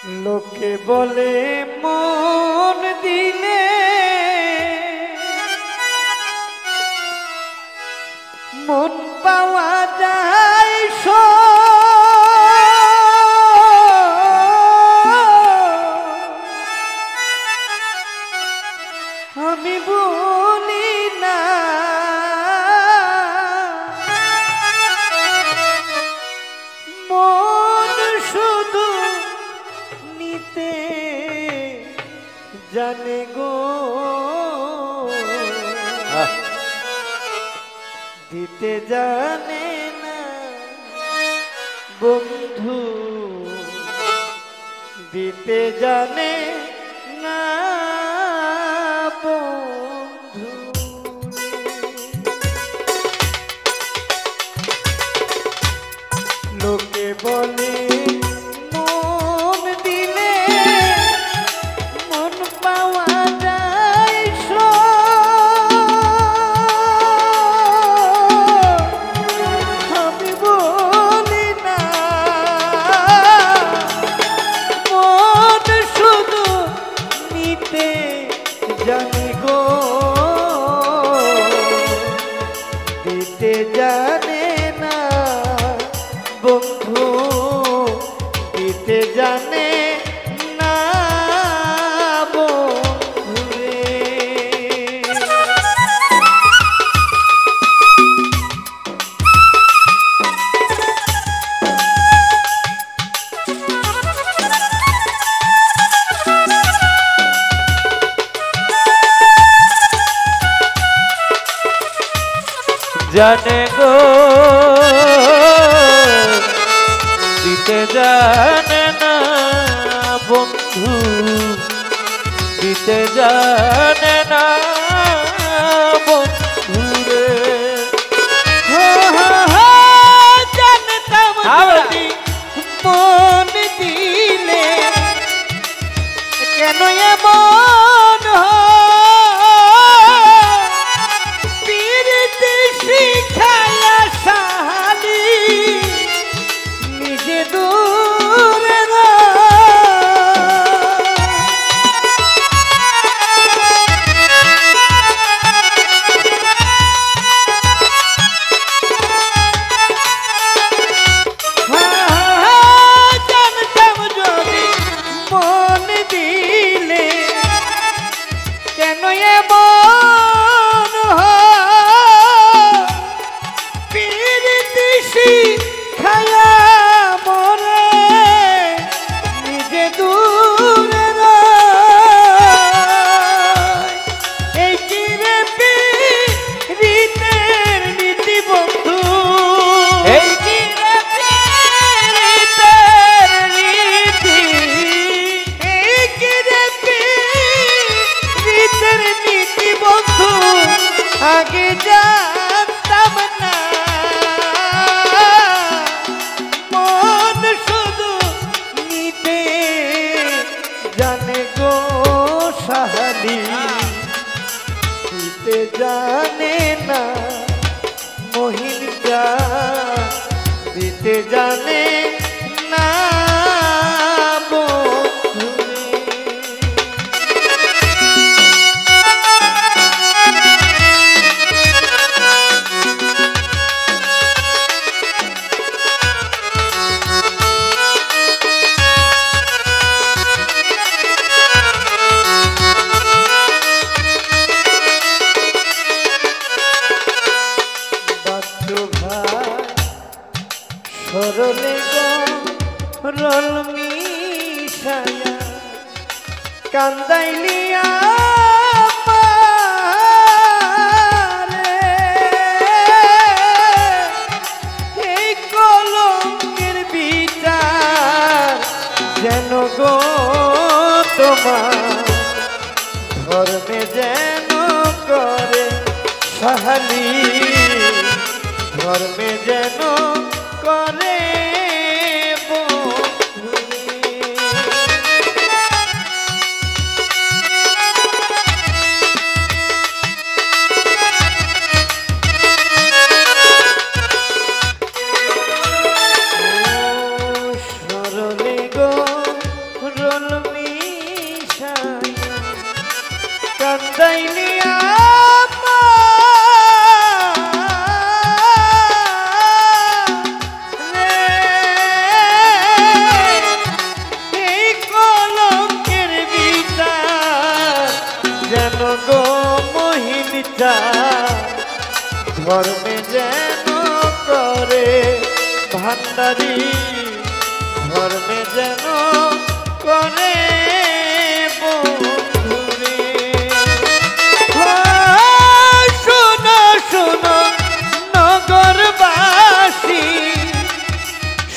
লোকে বলে মন দিলে মন পাওয়া যায় আমি বলি না মন শুধু নিতে জানে গো দিতে জানে না বন্ধু দিতে জানে না বন্ধু লোকে বলে মন দিলে মন পাওয়া যায় আমি বলি না মন শুধু নিতে জানি গো দিতে জানে না বন্ধু দিতে জানে না বন্ধুরে জানে গো দিতে জানে না বন্ধু দিতে জানে না বন্ধু রে জানতাম যদি মন দিলে কেন এমন পীড়িতে শিখায়া সাহালি নিজে দূরে জানতাম যদি মন দিলে কেন এমন পীড়িতে শিখায়া মরে নিজে দূরে এই কিরে পীড়িতের নীতি বন্ধু এই কি রে পীড়িতের রীতি এই কিরে পীড়িতের নীতি বন্ধু আগে জানতাম না মন শুধু নিতে জানে গো সাহালি দিতে জানে না মহিলা দিতে জানে না বন্ধুরে সরলে গরল মিশায়া কান্দাইলিয়া এই কলঙ্কের বিচার যেন গো তোমার ধর্মে যেন করে সাহালি ধর্মে যেন করে কর্মে যেন করে ভান্ডারি ধর্মে যেন করে বন্ধুরে। শোনো শোনো নগরবাসী,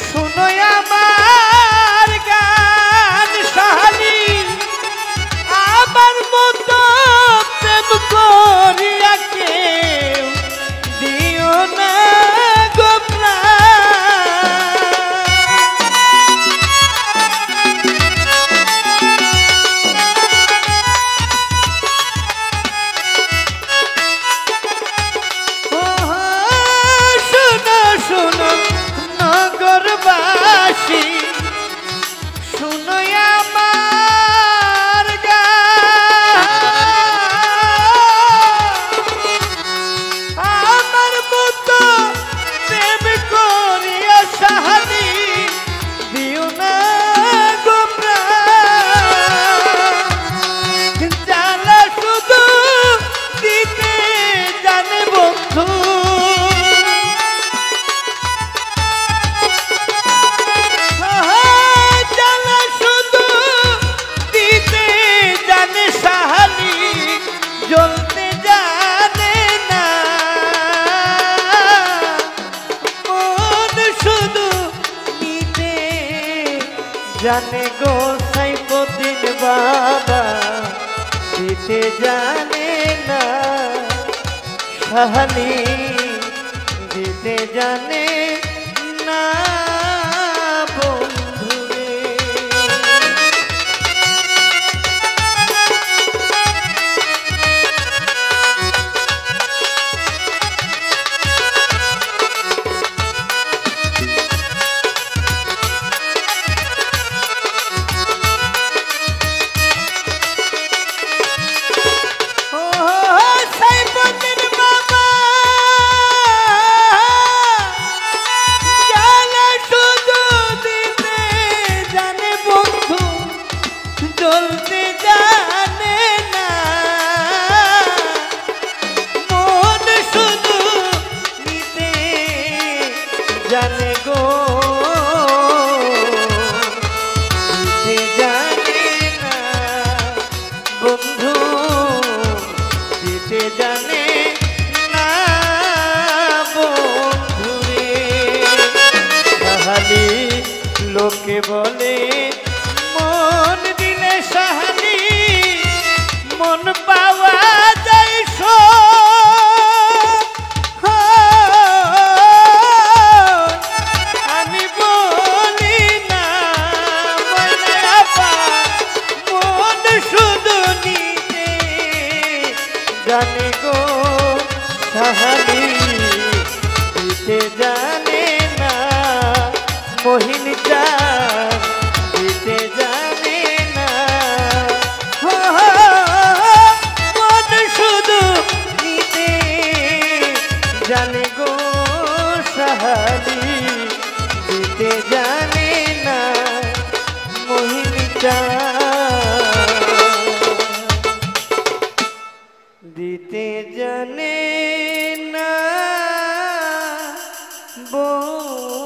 শোনো আমার গান সাহালি, আমার মতো প্রেম করিয়া কেউ দিও না গো শোনো শোনো নগরবাসী, শোনো আমার আমার মতো প্রেম করিয়া সাহানি দিও না গো জ্বালা শুধু দিতে জানে বন্ধু, জ্বালা শুধু দিতে জানে সাহানি, জ্বলতে জানে না মন শুধু নিতে জানে গো সাইফুদ্দিন বাবা, দিতে জানে না সাহানি, দিতে জানে না বন্ধুরে। সাইফুদ্দিন বাবা জ্বালা শুধু দিতে জানে বন্ধু, জ্বলতে জানে না মন শুধু নিতে জানে গো, দিতে জানে না বন্ধু, দিতে জানে না বন্ধুরে। সাহালি লোকে বলে মন দিলে সাহালি, মন পাওয়া যায় আমি বলি না ময়না পা, মন শুধু নিতে জানে গো সাহালি, দিতে জানে না মোহিনী চাঁদ, দিতে জানে না মন শুধু নিতে জানে গো সাহালি, দিতে জানে না মোহিনী চাঁদ, দিতে জানে না বন্ধু।